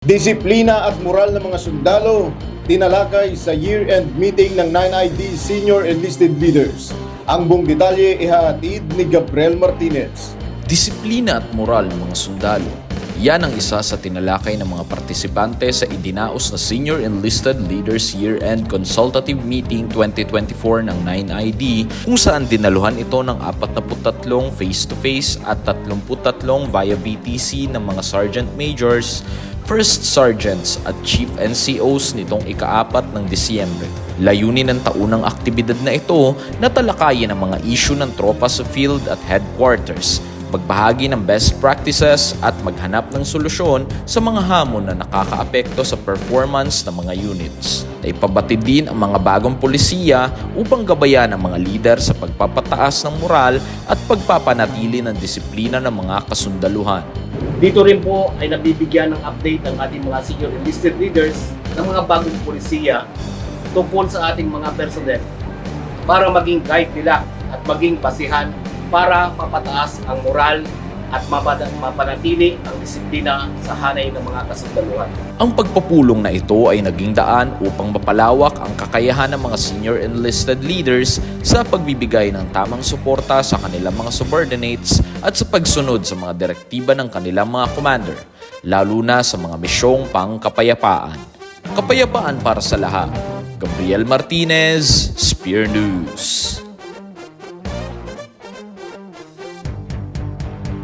Disiplina at moral ng mga sundalo, tinalakay sa year-end meeting ng 9ID Senior Enlisted Leaders. Ang buong detalye ihahatid ni Gabriel Martinez. Disiplina at moral ng mga sundalo. Yan ang isa sa tinalakay ng mga partisipante sa idinaos na Senior Enlisted Leaders Year-End Consultative Meeting 2024 ng 9ID kung saan dinaluhan ito ng 43 face-to-face at 33 via BTC ng mga Sergeant Majors, First Sergeants at Chief NCOs nitong ika-4 ng Disyembre. Layunin ng taunang aktibidad na ito na talakayin ang mga issue ng tropa sa field at headquarters, magbahagi ng best practices at maghanap ng solusyon sa mga hamon na nakakaapekto sa performance ng mga units. Naipabatid din ang mga bagong polisiya upang gabayan ang mga lider sa pagpapataas ng moral at pagpapanatili ng disiplina ng mga kasundaluhan. Dito rin po ay nabibigyan ng update ang ating mga senior enlisted leaders ng mga bagong polisiya tungkol sa ating mga personnel para maging guide nila at maging basihan para mapataas ang moral at mapanatili ang disiplina sa hanay ng mga kasundaluhan. Ang pagpupulong na ito ay naging daan upang mapalawak ang kakayahan ng mga senior enlisted leaders sa pagbibigay ng tamang suporta sa kanilang mga subordinates at sa pagsunod sa mga direktiba ng kanilang mga commander, lalo na sa mga misyong pangkapayapaan. Kapayapaan para sa lahat. Gabriel Martinez, Spear News.